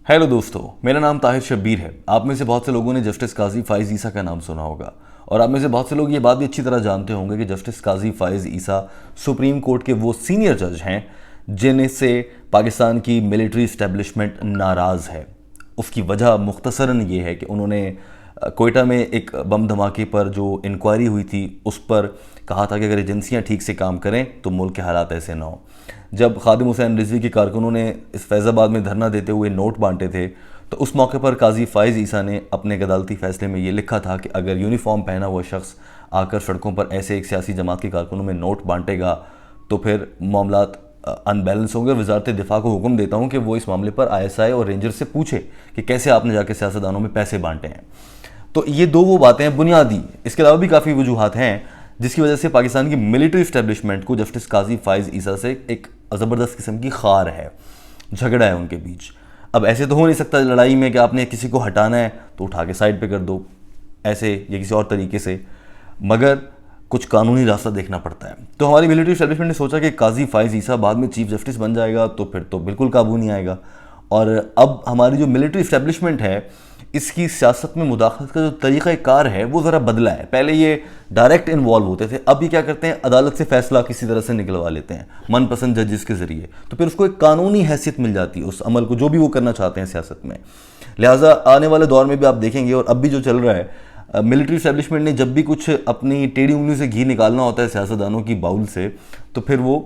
Hello दोस्तों, मेरा नाम ताहिर शब्बीर है। आप में से बहुत से लोगों ने जस्टिस काजी फ़ाइज़ ईसा का नाम सुना होगा और आप में से बहुत से लोग ये बात भी अच्छी तरह जानते होंगे कि जस्टिस काजी फ़ाइज़ ईसा सुप्रीम कोर्ट के वो सीनियर जज हैं जिनसे पाकिस्तान की मिलिट्री इस्टेब्लिशमेंट नाराज़ है। उसकी वजह मुख्तसरन ये है कि उन्होंने कोयटा में एक बम धमाके पर जो इंक्वायरी हुई थी उस पर कहा था कि अगर एजेंसियां ठीक से काम करें तो मुल्क के हालात ऐसे ना हो। जब खादिम हुसैन रिजवी के कारकुनों ने इस फैज़ाबाद में धरना देते हुए नोट बांटे थे तो उस मौके पर काजी फ़ाइज़ ईसा ने अपने एक अदालती फ़ैसले में ये लिखा था कि अगर यूनिफॉर्म पहना हुआ शख्स आकर सड़कों पर ऐसे एक सियासी जमात के कारकुनों में नोट बांटेगा तो फिर मामलात अनबैलेंस होंगे। वजारत दिफा को हुक्म देता हूँ कि वो इस मामले पर ISI और रेंजर से पूछे कि कैसे आपने जाके सियासतदानों में पैसे बांटे हैं। तो ये दो वो बातें हैं बुनियादी। इसके अलावा भी काफ़ी वजूहात हैं जिसकी वजह से पाकिस्तान की मिलिट्री इस्टेब्लिशमेंट को जस्टिस काजी फ़ाइज़ ईसा से एक ज़बरदस्त किस्म की खार है, झगड़ा है उनके बीच। अब ऐसे तो हो नहीं सकता लड़ाई में कि आपने किसी को हटाना है तो उठा के साइड पे कर दो ऐसे या किसी और तरीके से, मगर कुछ कानूनी रास्ता देखना पड़ता है। तो हमारी मिलिट्री इस्टेब्लिशमेंट ने सोचा कि काजी फ़ाइज़ ईसा बाद में चीफ जस्टिस बन जाएगा तो फिर तो बिल्कुल काबू नहीं आएगा। और अब हमारी जो मिलिट्री इस्टेब्लिशमेंट है इसकी सियासत में मुदाखलत का जो तरीक़ाकार है वो ज़रा बदला है। पहले ये डायरेक्ट इन्वॉल्व होते थे, अब ये क्या करते हैं, अदालत से फ़ैसला किसी तरह से निकलवा लेते हैं मनपसंद जजेस के ज़रिए, तो फिर उसको एक कानूनी हैसियत मिल जाती है उस अमल को जो भी वो करना चाहते हैं सियासत में। लिहाजा आने वाले दौर में भी आप देखेंगे और अब भी जो चल रहा है, मिलिट्री इस्टेब्लिशमेंट ने जब भी कुछ अपनी टेढ़ी उंगली से घी निकालना होता है सियासतदानों की बाउल से तो फिर वो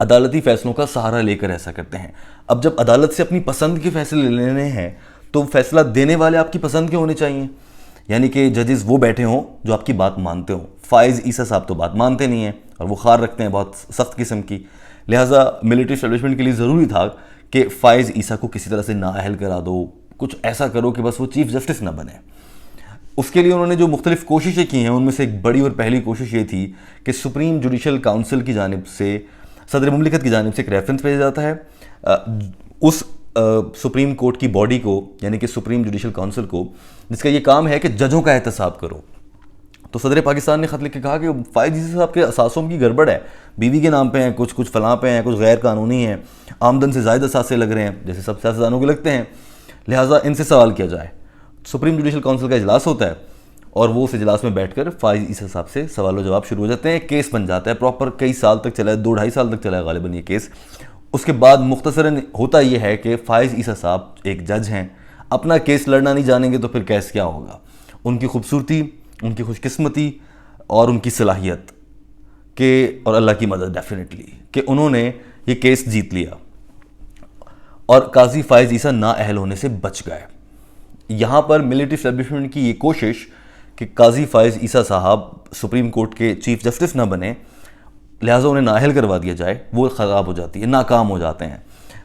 अदालती फ़ैसलों का सहारा लेकर ऐसा करते हैं। अब जब अदालत से अपनी पसंद के फ़ैसले लेने हैं तो फैसला देने वाले आपकी पसंद के होने चाहिए, यानी कि जजेस वो बैठे हों जो आपकी बात मानते हों। फ़ाइज़ ईसा साहब तो बात मानते नहीं हैं और वो खार रखते हैं बहुत सख्त किस्म की। लिहाजा मिलिट्री इस्टेब्लिशमेंट के लिए ज़रूरी था कि फ़ाइज़ ईसा को किसी तरह से नाअहल करा दो, कुछ ऐसा करो कि बस वो चीफ जस्टिस ना बने। उसके लिए उन्होंने जो मुख्तलिफ़ कोशिशें की हैं उनमें से एक बड़ी और पहली कोशिश ये थी कि सुप्रीम जुडिशल काउंसिल की जानिब से, सदर मुमलिकत की जानिब से एक रेफरेंस भेजा जाता है उस सुप्रीम कोर्ट की बॉडी को, यानी कि सुप्रीम जुडिशल काउंसिल को, जिसका ये काम है कि जजों का एहतसाब करो। तो सदर पाकिस्तान ने ख़त लिख के कहा कि फ़ाइज़ ईसा साहब के असासों की गड़बड़ है, बीवी के नाम पे हैं, कुछ फलां पे हैं, कुछ गैर कानूनी हैं, आमदन से ज़ायद असासे लग रहे हैं जैसे सब सियासतदानों के लगते हैं, लिहाजा इनसे सवाल किया जाए। सुप्रीम जुडिशल काउंसिल का इजलास होता है और वो उस इजलास में बैठकर फ़ाइज़ ईसा साहब से सवाल जवाब शुरू हो जाते हैं। केस बन जाता है, प्रॉपर कई साल तक चला है, 2-2.5 साल तक चला है गालिबन ये केस। उसके बाद मुख्तसरन होता यह है कि फ़ाइज़ ईसा साहब एक जज हैं, अपना केस लड़ना नहीं जानेंगे तो फिर केस क्या होगा। उनकी खूबसूरती, उनकी खुशकिस्मती और उनकी सलाहियत के, और अल्लाह की मदद डेफिनेटली, कि उन्होंने ये केस जीत लिया और काजी फ़ाइज़ ईसा नाअहल होने से बच गए। यहाँ पर मिलिट्री इस्टेब्लिशमेंट की ये कोशिश कि काजी फ़ाइज़ ईसा साहब सुप्रीम कोर्ट के चीफ जस्टिस ना बने, लिहाजा उन्हें नाअहल करवा दिया जाए, वो ख़राब हो जाती है, नाकाम हो जाते हैं।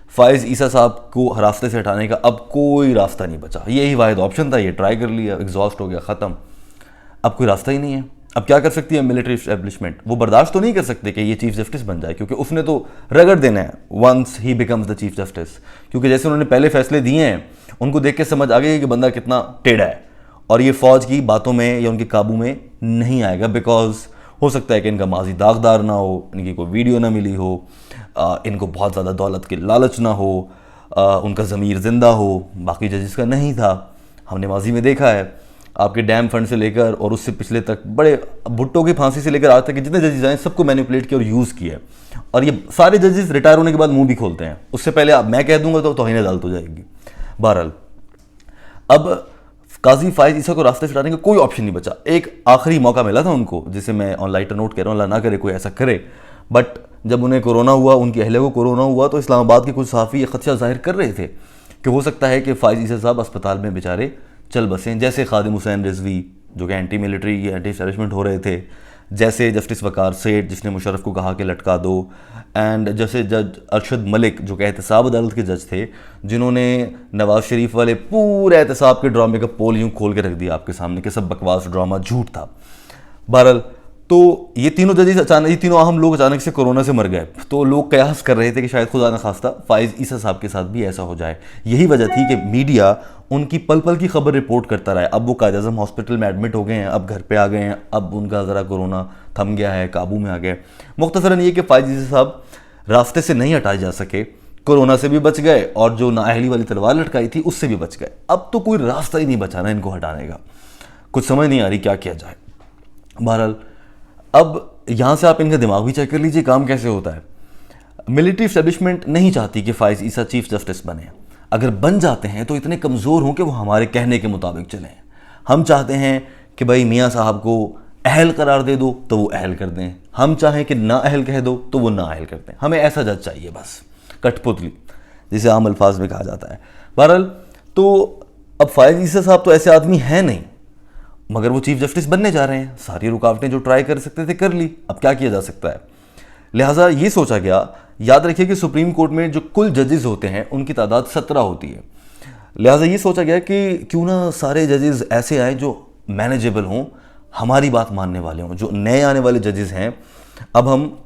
फ़ाइज़ ईसा साहब को रास्ते से हटाने का अब कोई रास्ता नहीं बचा। यही वाहिद ऑप्शन था, ये ट्राई कर लिया, एग्जॉस्ट हो गया, ख़त्म। अब कोई रास्ता ही नहीं है। अब क्या कर सकती है मिलिट्री इस्टेब्लिशमेंट? वो बर्दाश्त तो नहीं कर सकते कि ये चीफ जस्टिस बन जाए, क्योंकि उसने तो रगड़ देना है once he becomes the chief justice. क्योंकि जैसे उन्होंने पहले फैसले दिए हैं उनको देख के समझ आ गई कि बंदा कितना टेढ़ा है और ये फ़ौज की बातों में या उनके काबू में नहीं आएगा। बिकॉज हो सकता है कि इनका माजी दागदार ना हो, इनकी कोई वीडियो ना मिली हो, इनको बहुत ज़्यादा दौलत की लालच ना हो, उनका ज़मीर ज़िंदा हो, बाकी जजेस का नहीं था। हमने माजी में देखा है आपके डैम फंड से लेकर और उससे पिछले तक, बड़े भुट्टो की फांसी से लेकर आज तक जितने जजेस आए सबको मैनिपुलेट किया और यूज़ किया। और ये सारे जजेस रिटायर होने के बाद मुंह भी खोलते हैं, उससे पहले आप मैं कह दूंगा तो तौहीन अदालत हो जाएगी। बहरहाल अब काजी फ़ाइज़ ईसा को रास्ते से हटाने का कोई ऑप्शन नहीं बचा। एक आखिरी मौका मिला था उनको, जिसे मैं ऑन लाइटर नोट कह रहा हूँ, अल्लाह ना करे कोई ऐसा करे, बट जब उन्हें कोरोना हुआ, उनकी अहलिया को कोरोना हुआ, तो इस्लामाबाद के कुछ सहाफ़ी ये खदशा जाहिर कर रहे थे कि हो सकता है कि फ़ाइज़ ईसा साहब अस्पताल में बेचारे चल बसें, जैसे खादिम हुसैन रिजवी जो कि एंटी मिलिट्री एंटी एस्टैब्लिशमेंट हो रहे थे, जैसे जस्टिस वकार सेठ जिसने मुशर्रफ को कहा कि लटका दो, एंड जैसे जज अरशद मलिक जो कि एहतसाब अदालत के जज थे, जिन्होंने नवाज शरीफ वाले पूरे एहतसाब के ड्रामे का पोल यूँ खोल के रख दिया आपके सामने कि सब बकवास ड्रामा झूठ था। बहरहाल तो ये तीनों जजेस अचानक, ये तीनों अहम लोग अचानक से कोरोना से मर गए, तो लोग कयास कर रहे थे कि शायद खुदा न खास्ता फ़ाइज़ ईसा साहब के साथ भी ऐसा हो जाए। यही वजह थी कि मीडिया उनकी पल पल की खबर रिपोर्ट करता रहा है। अब वो कायद-ए-आज़म हॉस्पिटल में एडमिट हो गए हैं, अब घर पे आ गए हैं, अब उनका ज़रा कोरोना थम गया है, काबू में आ गया। मुख्तसरन ये कि फ़ाइज़ ईसा साहब रास्ते से नहीं हटाए जा सके कोरोना से भी बच गए और जो नाअहली वाली तलवार लटकाई थी उससे भी बच गए। अब तो कोई रास्ता ही नहीं बचा ना इनको हटाने का। कुछ समझ नहीं आ रही क्या किया जाए। बहरहाल अब यहाँ से आप इनका दिमाग भी चेक कर लीजिए काम कैसे होता है। मिलिट्री एस्टेब्लिशमेंट नहीं चाहती कि फाइज ईसा चीफ जस्टिस बने। अगर बन जाते हैं तो इतने कमज़ोर हों कि वो हमारे कहने के मुताबिक चलें। हम चाहते हैं कि भाई मियाँ साहब को अहल करार दे दो तो वो अहल कर दें, हम चाहें कि ना अहल कह दो तो वो ना अहल कर दें। हमें ऐसा जज चाहिए, बस कठपुतली जिसे आम अल्फाज में कहा जाता है। बहरहाल तो अब फाइज ईसा साहब तो ऐसे आदमी हैं नहीं, मगर वो चीफ जस्टिस बनने जा रहे हैं। सारी रुकावटें जो ट्राई कर सकते थे कर ली, अब क्या किया जा सकता है। लिहाजा ये सोचा गया, याद रखिए कि सुप्रीम कोर्ट में जो कुल जजेस होते हैं उनकी तादाद 17 होती है। लिहाजा ये सोचा गया कि क्यों ना सारे जजेस ऐसे आए जो मैनेजेबल हों, हमारी बात मानने वाले हों। जो नए आने वाले जजेस हैं, अब हम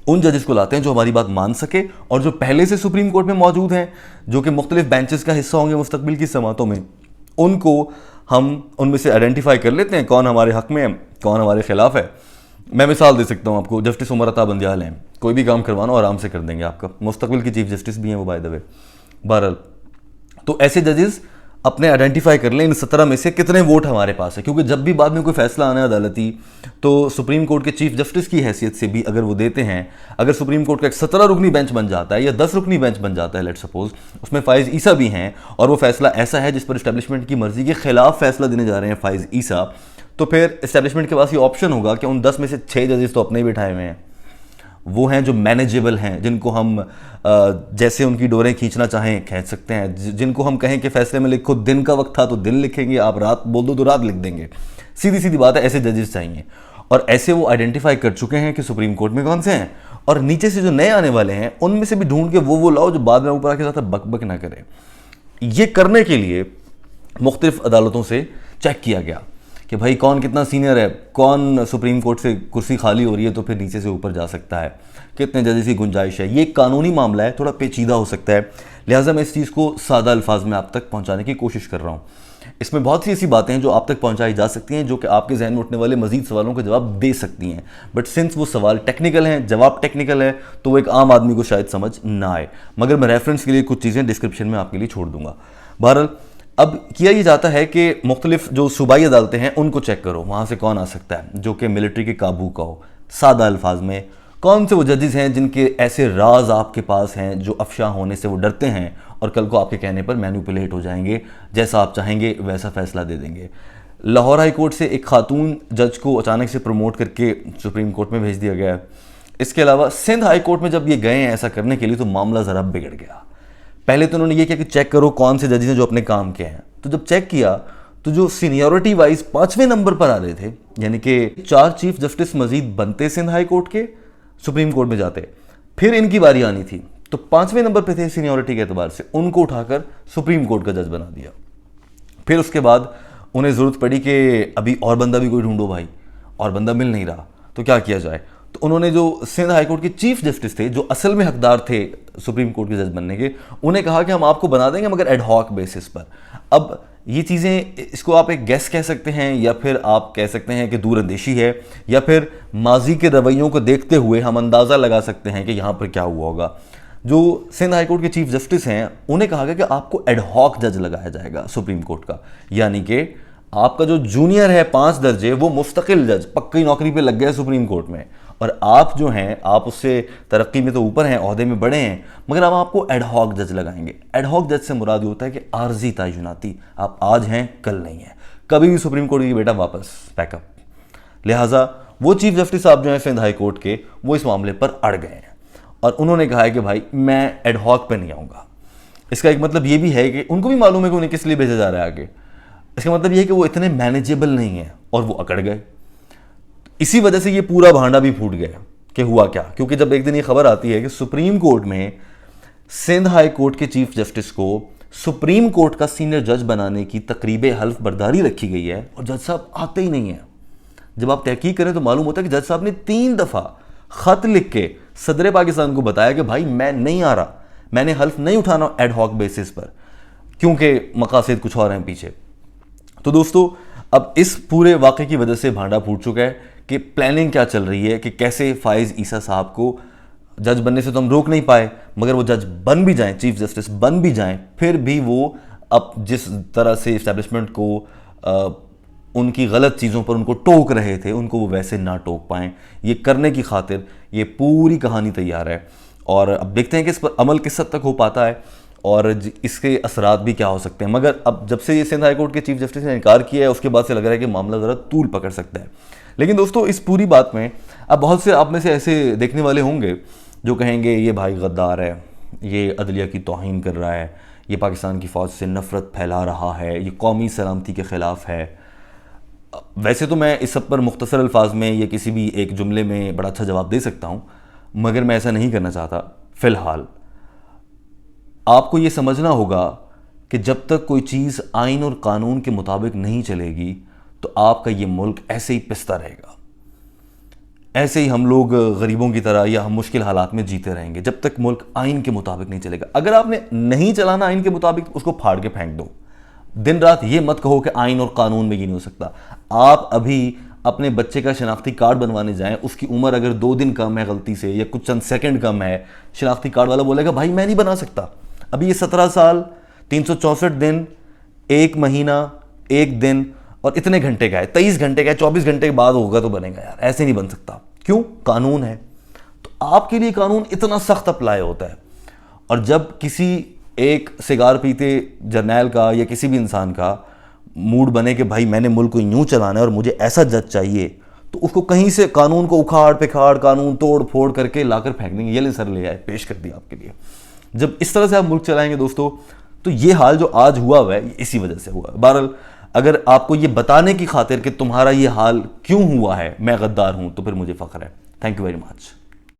उन जजेस को लाते हैं जो हमारी बात मान सके, और जो पहले से सुप्रीम कोर्ट में मौजूद हैं, जो कि मुख्तलिफ बेंचेस का हिस्सा होंगे मुस्तकबिल की समातों में, उनको हम उनमें से आइडेंटिफाई कर लेते हैं कौन हमारे हक में है, कौन हमारे खिलाफ है। मैं मिसाल दे सकता हूँ आपको, जस्टिस उमर अता बंदियाल हैं, कोई भी काम करवाना आराम से कर देंगे आपका। मुस्तकबिल की चीफ जस्टिस भी हैं वो बाय द वे। बहरहाल तो ऐसे जजेस अपने आइडेंटिफाई कर लें इन 17 में से कितने वोट हमारे पास है, क्योंकि जब भी बाद में कोई फैसला आना है अदालती, तो सुप्रीम कोर्ट के चीफ जस्टिस की हैसियत से भी अगर वो देते हैं, अगर सुप्रीम कोर्ट का एक 17 रुकनी बेंच बन जाता है या 10 रुकनी बेंच बन जाता है, लेट सपोज उसमें फाइज ईसा भी हैं और वो फैसला ऐसा है जिस पर इस्टेब्लिशमेंट की मर्जी के खिलाफ फैसला देने जा रहे हैं फाइज ईसा, तो फिर इस्टेब्लिशमेंट के पास ये ऑप्शन होगा कि उन 10 में से 6 जजेस तो अपने ही बिठाए हुए हैं। वो हैं जो मैनेजेबल हैं, जिनको हम जैसे उनकी डोरें खींचना चाहें खींच सकते हैं, जिनको हम कहें कि फैसले में लिखो दिन का वक्त था तो दिन लिखेंगे, आप रात बोल दो तो रात लिख देंगे। सीधी सीधी बात है, ऐसे जजेस चाहिए। और ऐसे वो आइडेंटिफाई कर चुके हैं कि सुप्रीम कोर्ट में कौन से हैं, और नीचे से जो नए आने वाले हैं उनमें से भी ढूंढ के वो लाओ जो बाद में ऊपर आके ज़्यादा बक बक ना करे। ये करने के लिए मुख्तलिफ अदालतों से चेक किया गया कि भाई कौन कितना सीनियर है, कौन सुप्रीम कोर्ट से कुर्सी खाली हो रही है तो फिर नीचे से ऊपर जा सकता है, कितने जजेस की गुंजाइश है। ये कानूनी मामला है, थोड़ा पेचीदा हो सकता है, लिहाजा मैं इस चीज़ को सादा अल्फाज में आप तक पहुंचाने की कोशिश कर रहा हूँ। इसमें बहुत सी ऐसी बातें हैं जो आप तक पहुंचाई जा सकती हैं, जो कि आपके जहन में उठने वाले मजीद सवालों का जवाब दे सकती हैं। बट सिंस वो सवाल टेक्निकल हैं, जवाब टेक्निकल है, तो वो एक आम आदमी को शायद समझ ना आए, मगर मैं रेफरेंस के लिए कुछ चीज़ें डिस्क्रिप्शन में आपके लिए छोड़ दूंगा। बहरहाल अब किया ये जाता है कि मुख्तलिफ जो सूबाई अदालतें हैं उनको चेक करो, वहाँ से कौन आ सकता है जो कि मिलिट्री के काबू का हो। सादा अल्फाज में कौन से वो जजेस हैं जिनके ऐसे राज आपके पास हैं जो अफशा होने से वो डरते हैं और कल को आपके कहने पर मैनिपुलेट हो जाएंगे, जैसा आप चाहेंगे वैसा फैसला दे देंगे। लाहौर हाई कोर्ट से एक खातून जज को अचानक से प्रमोट करके सुप्रीम कोर्ट में भेज दिया गया है। इसके अलावा सिंध हाई कोर्ट में जब ये गए हैं ऐसा करने के लिए, तो मामला ज़रा बिगड़ गया। पहले तो उन्होंने ये किया कि चेक करो कौन से जजेस हैं जो अपने काम के हैं, तो जब चेक किया तो जो सीनियरिटी वाइज 5वें नंबर पर आ रहे थे, यानी कि 4 चीफ जस्टिस मजीद बनते सिंध हाई कोर्ट के, सुप्रीम कोर्ट में जाते, फिर इनकी बारी आनी थी, तो 5वें नंबर पे थे सीनियरिटी के एतबार से, उनको उठाकर सुप्रीम कोर्ट का जज बना दिया। फिर उसके बाद उन्हें ज़रूरत पड़ी कि अभी और बंदा भी कोई ढूंढो भाई, और बंदा मिल नहीं रहा, तो क्या किया जाए। तो उन्होंने जो सिंध हाई कोर्ट के चीफ जस्टिस थे, जो असल में हकदार थे सुप्रीम कोर्ट के जज बनने के, उन्हें कहा कि हम आपको बना देंगे मगर एडहॉक बेसिस पर। अब ये चीज़ें, इसको आप एक गेस कह सकते हैं, या फिर आप कह सकते हैं कि दूरअंदेशी है, या फिर माजी के रवैयों को देखते हुए हम अंदाज़ा लगा सकते हैं कि यहाँ पर क्या हुआ होगा। जो सिंध हाई कोर्ट के चीफ जस्टिस हैं उन्हें कहा गया कि आपको एडहॉक जज लगाया जाएगा सुप्रीम कोर्ट का, यानी कि आपका जो जूनियर है 5 दर्जे, वो मुस्तकिल जज पक्की नौकरी पे लग गया सुप्रीम कोर्ट में, और आप जो हैं आप उससे तरक्की में तो ऊपर हैं, ओहदे में बड़े हैं, मगर हम आपको एडहॉक जज लगाएंगे। एडहॉक जज से मुराद होता है कि आर्जी तयनाती, आप आज हैं कल नहीं है, कभी भी सुप्रीम कोर्ट की बेटा वापस पैकअप। लिहाजा वो चीफ जस्टिस साहब जो हैं सिंध हाई कोर्ट के, वो इस मामले पर अड़ गए हैं और उन्होंने कहा है कि भाई मैं एडहॉक पे नहीं आऊँगा। इसका एक मतलब ये भी है कि उनको भी मालूम है कि उन्हें किस लिए भेजा जा रहा है आगे। इसका मतलब ये है कि वो इतने मैनेजेबल नहीं है और वो अकड़ गए। इसी वजह से ये पूरा भांडा भी फूट गया कि हुआ क्या, क्योंकि जब एक दिन ये खबर आती है कि सुप्रीम कोर्ट में सिंध हाई कोर्ट के चीफ जस्टिस को सुप्रीम कोर्ट का सीनियर जज बनाने की तकरीब हल्फ बर्दारी रखी गई है और जज साहब आते ही नहीं है। जब आप तहकीक करें तो मालूम होता है कि जज साहब ने 3 दफ़ा खत लिख के सदर पाकिस्तान को बताया कि भाई मैं नहीं आ रहा, मैंने हल्फ नहीं उठाना एडहॉक बेसिस पर, क्योंकि मकासद कुछ और हैं पीछे। तो दोस्तों, अब इस पूरे वाक़े की वजह से भांडा फूट चुका है कि प्लानिंग क्या चल रही है कि कैसे फाइज ईसा साहब को जज बनने से तो हम रोक नहीं पाए, मगर वो जज बन भी जाएं, चीफ जस्टिस बन भी जाएं, फिर भी वो अब जिस तरह से इस्टेब्लिशमेंट को उनकी गलत चीज़ों पर उनको टोक रहे थे, उनको वो वैसे ना टोक पाएं। ये करने की खातिर ये पूरी कहानी तैयार है, और अब देखते हैं कि इस पर अमल किस हद तक हो पाता है और इसके असरात भी क्या हो सकते हैं। मगर अब जब से ये सिंध हाई कोर्ट के चीफ जस्टिस ने इनकार किया है, उसके बाद से लग रहा है कि मामला ज़रा तूल पकड़ सकता है। लेकिन दोस्तों, इस पूरी बात में अब बहुत से आप में से ऐसे देखने वाले होंगे जो कहेंगे ये भाई गद्दार है, ये अदलिया की तौहीन कर रहा है, ये पाकिस्तान की फ़ौज से नफ़रत फैला रहा है, ये कौमी सलामती के ख़िलाफ़ है। वैसे तो मैं इस सब पर मुख्तसर अल्फाज में या किसी भी एक जुमले में बड़ा अच्छा जवाब दे सकता हूँ, मगर मैं ऐसा नहीं करना चाहता। फ़िलहाल आपको ये समझना होगा कि जब तक कोई चीज़ आइन और कानून के मुताबिक नहीं चलेगी तो आपका ये मुल्क ऐसे ही पिसता रहेगा, ऐसे ही हम लोग गरीबों की तरह या हम मुश्किल हालात में जीते रहेंगे जब तक मुल्क आइन के मुताबिक नहीं चलेगा। अगर आपने नहीं चलाना आइन के मुताबिक, उसको फाड़ के फेंक दो। दिन रात ये मत कहो कि आइन और कानून में ये नहीं हो सकता। आप अभी अपने बच्चे का शनाख्ती कार्ड बनवाने जाएं, उसकी उम्र अगर 2 दिन कम है गलती से या कुछ चंद सेकंड कम है, शनाख्ती कार्ड वाला बोलेगा भाई मैं नहीं बना सकता। अभी ये 17 साल 364 दिन 1 महीना 1 दिन और इतने घंटे का है, 23 घंटे का है, 24 घंटे के बाद होगा तो बनेगा। यार ऐसे नहीं बन सकता। क्यों? कानून है। तो आपके लिए कानून इतना सख्त अप्लाई होता है, और जब किसी एक सिगार पीते जर्नैल का या किसी भी इंसान का मूड बने कि भाई मैंने मुल्क को यूं चलाना है और मुझे ऐसा जज चाहिए, तो उसको कहीं से कानून को उखाड़ पिखाड़, कानून तोड़ फोड़ करके लाकर फेंक देंगे। ये ले सर, ले आए, पेश कर दिया आपके लिए। जब इस तरह से आप मुल्क चलाएंगे दोस्तों, तो ये हाल जो आज हुआ है इसी वजह से हुआ है। बहरहाल, अगर आपको ये बताने की खातिर कि तुम्हारा ये हाल क्यों हुआ है, मैं गद्दार हूं, तो फिर मुझे फख्र है। Thank you very much.